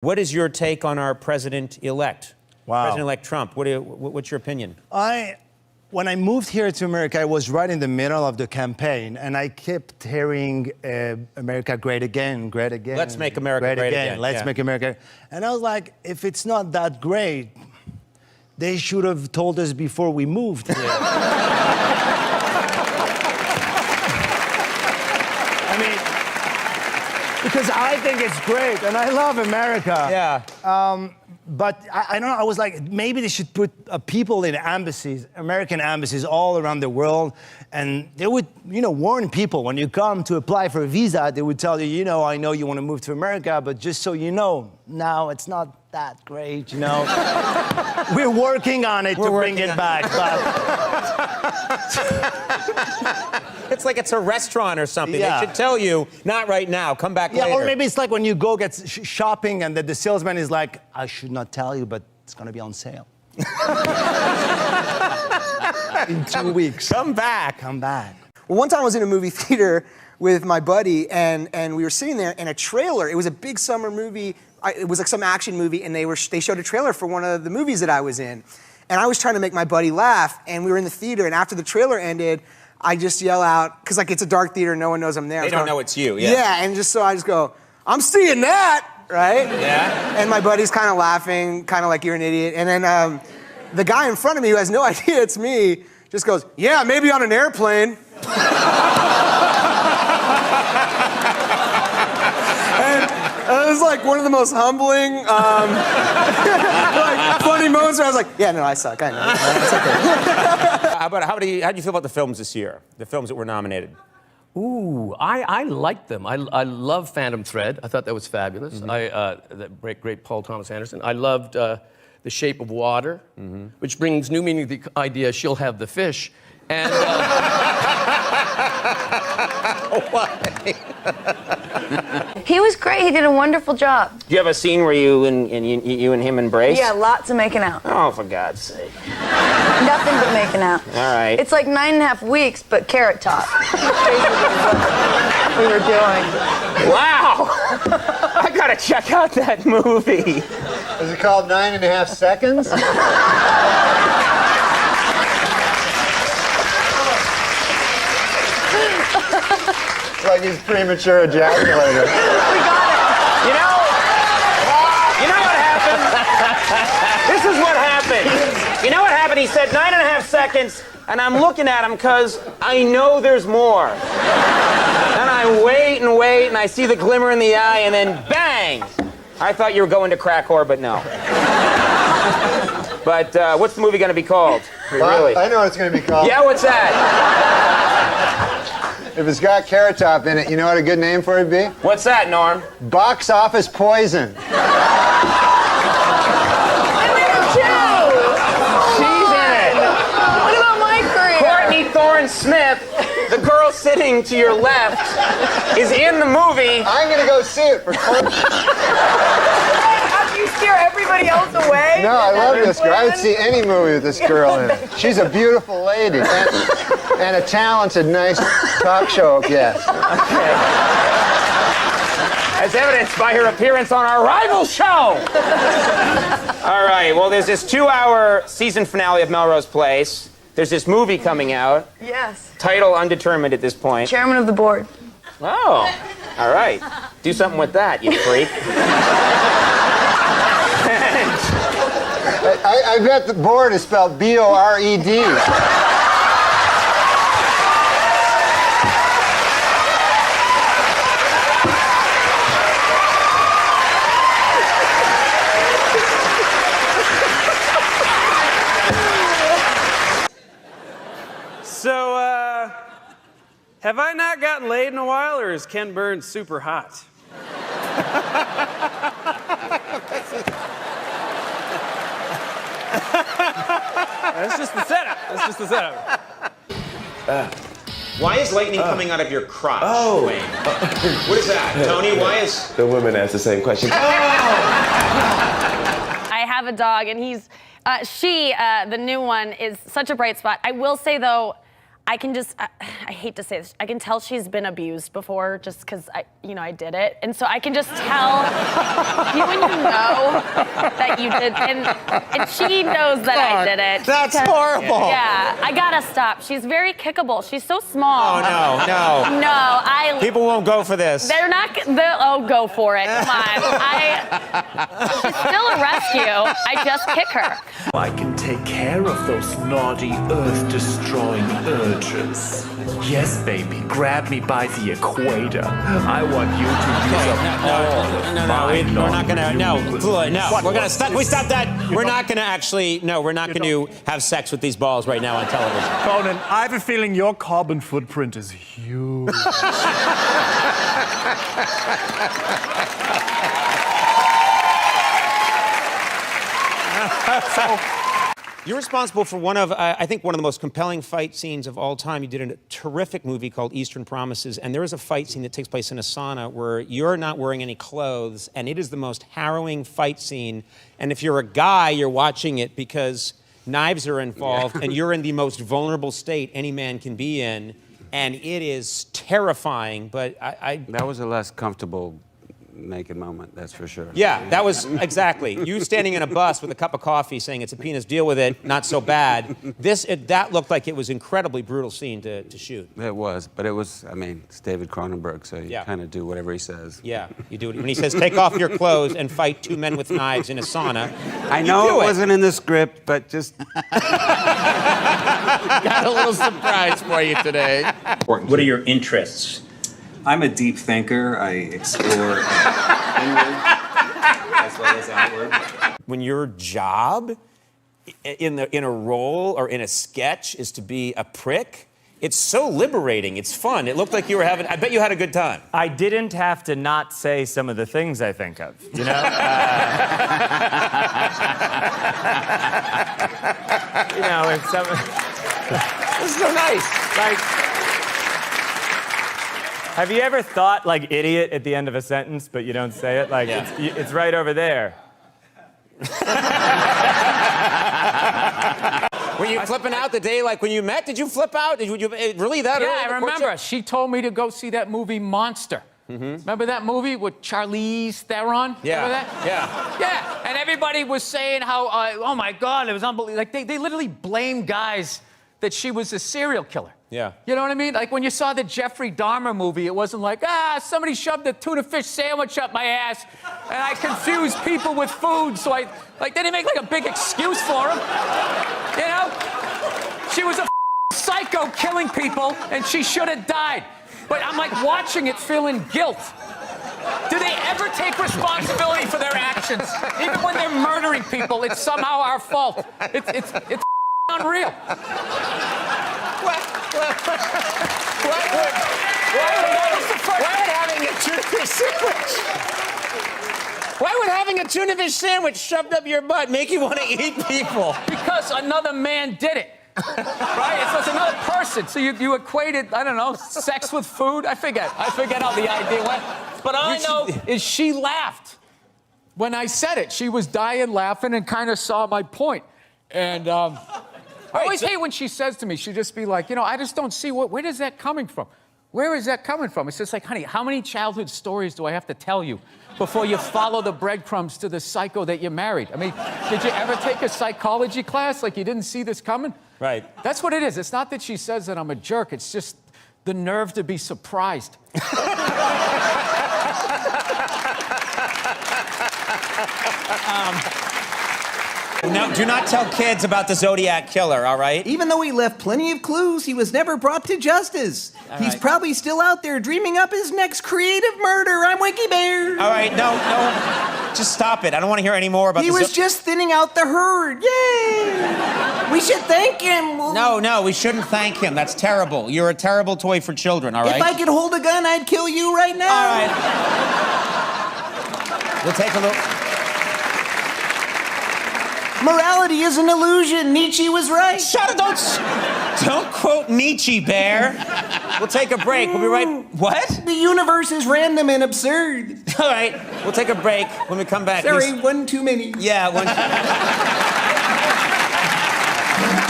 What is your take on our president-elect? Wow. President-elect Trump. What's your opinion? When I moved here to America, I was right in the middle of the campaign, and I kept hearing America great again, great again. Let's make America great again. Let's make America. And I was like, if it's not that great, they should have told us before we moved here. I mean, because I think it's great, and I love America. Yeah. But I don't know, I was like, maybe they should put people in embassies, American embassies all around the world, and they would, warn people when you come to apply for a visa, they would tell you, I know you want to move to America, but just so you know, now it's not that great, We're working on it to bring it back, but... It's like it's a restaurant or something. Yeah. They should tell you, not right now, come back later. Yeah, or maybe it's like when you go get shopping and the salesman is like, I should not tell you, but it's going to be on sale. In 2 weeks. Come back. Come back. Well, one time I was in a movie theater with my buddy, and we were sitting there, and a trailer, it was a big summer movie, it was like some action movie, and they showed a trailer for one of the movies that I was in. And I was trying to make my buddy laugh, and we were in the theater, and after the trailer ended, I just yell out, because it's a dark theater, no one knows I'm there. They don't know it's you, yeah. Yeah, and so I just go, I'm seeing that, right? Yeah. And my buddy's kind of laughing, kind of like you're an idiot. And then the guy in front of me who has no idea it's me just goes, yeah, maybe on an airplane. And it was like one of the most humbling, like funny moments where I was like, yeah, no, I suck, I know. It's okay. How do you feel about the films this year? The films that were nominated? Ooh, I liked them. I love Phantom Thread. I thought that was fabulous. Mm-hmm. That great Paul Thomas Anderson. I loved The Shape of Water, which brings new meaning to the idea she'll have the fish. And Why? He was great. He did a wonderful job. Do you have a scene where you and him embrace? Yeah, lots of making out. Oh, for God's sake. Nothing but making out. All right. It's like 9.5 weeks, but Carrot Top. we were doing. Wow! I gotta check out that movie. Is it called 9.5 Seconds? It's like he's premature ejaculator. We got it. You know what happened? This is what happened. You know what happened? He said 9.5 seconds, and I'm looking at him because I know there's more. And I wait, and I see the glimmer in the eye, and then bang! I thought you were going to crack whore, but no. But what's the movie going to be called? Really? I know what it's going to be called. Yeah, what's that? If it's got Carrot Top in it, you know what a good name for it would be? What's that, Norm? Box Office Poison. And there are two. She's in it. What about my career? Courtney Thorne-Smith, the girl sitting to your left, is in the movie. I'm going to go see it for After you scare everybody else away? No, I love this girl. I would see any movie with this girl in it. She's a beautiful lady and a talented, nice talk show guest. Okay. As evidenced by her appearance on our rival show. All right, well, there's this 2-hour season finale of Melrose Place. There's this movie coming out. Yes. Title undetermined at this point. Chairman of the board. Oh, all right. Do something with that, you freak. I bet the board is spelled B-O-R-E-D. So, have I not gotten laid in a while, or is Ken Burns super hot? That's just the setup. Why is lightning coming out of your crotch, Wayne? What is that? Tony, why is... The women ask the same question. I have a dog, and the new one, is such a bright spot. I will say, though, I can just, I hate to say this, I can tell she's been abused before just because I did it. And so I can just tell, when you know that you did, and she knows that I did it. That's horrible. Yeah, I gotta stop. She's very kickable. She's so small. Oh, no. No, People won't go for this. They're not, oh, go for it, come on. She's still a rescue. I just kick her. I can take care of those naughty Earth-destroying urges. Yes, baby, grab me by the equator. I want you to use up all we're not gonna, Flula, no. We're gonna stop, we stop that. We're not gonna actually, we're not gonna have sex with these balls right now on television. Conan, I have a feeling your carbon footprint is huge. You're responsible for one of the most compelling fight scenes of all time. You did a terrific movie called Eastern Promises, and there is a fight scene that takes place in a sauna where you're not wearing any clothes, and it is the most harrowing fight scene. And if you're a guy, you're watching it because knives are involved, and you're in the most vulnerable state any man can be in, and it is terrifying, but That was a less comfortable naked moment, that's for sure. Yeah, that was exactly. You standing in a bus with a cup of coffee saying it's a penis, deal with it, not so bad. That looked like it was incredibly brutal scene to shoot. It was, but it was, it's David Cronenberg, so you kind of do whatever he says. Yeah, you do it. When he says, take off your clothes and fight two men with knives in a sauna, I know it wasn't in the script, but just... Got a little surprise for you today. What are your interests? I'm a deep thinker. I explore inward as well as outward. When your job in a role or in a sketch is to be a prick, it's so liberating. It's fun. It looked like you were having, I bet you had a good time. I didn't have to not say some of the things I think of, you know? If some... This is so nice. Have you ever thought, idiot at the end of a sentence, but you don't say it? It's right over there. Were you flipping out the day, when you met? Did you flip out? Did you really that early? Yeah, I remember. She told me to go see that movie Monster. Remember that movie with Charlize Theron? Yeah. Remember that? Yeah, and everybody was saying how, oh my God, it was unbelievable. They literally blamed guys that she was a serial killer. Yeah. You know what I mean? When you saw the Jeffrey Dahmer movie, it wasn't somebody shoved a tuna fish sandwich up my ass, and I confused people with food, so they didn't make a big excuse for him. You know? She was a psycho killing people, and she should have died. But I'm watching it feeling guilt. Do they ever take responsibility for their actions? Even when they're murdering people, it's somehow our fault. It's unreal. Why would having a tuna fish sandwich shoved up your butt make you want to eat people? Because another man did it. Right? It's another person. So you equated, I don't know, sex with food? I forget how the idea went. But all I know is she laughed when I said it. She was dying laughing and kind of saw my point. And I always hate when she says to me, she'd just be like, I just don't see where is that coming from? Where is that coming from? It's just honey, how many childhood stories do I have to tell you before you follow the breadcrumbs to the psycho that you married? Did you ever take a psychology class you didn't see this coming? Right. That's what it is. It's not that she says that I'm a jerk. It's just the nerve to be surprised. No, do not tell kids about the Zodiac Killer, all right? Even though he left plenty of clues, he was never brought to justice. He's probably still out there dreaming up his next creative murder. I'm WikiBear. All right, no. Just stop it. I don't want to hear any more about He was just thinning out the herd. Yay! We should thank him. No, we shouldn't thank him. That's terrible. You're a terrible toy for children, all right? If I could hold a gun, I'd kill you right now. All right. We'll take a look. Morality is an illusion. Nietzsche was right. Shut up! Don't quote Nietzsche, Bear. We'll take a break. We'll be right. What? The universe is random and absurd. All right. We'll take a break when we come back. Sorry, one too many. Yeah, one.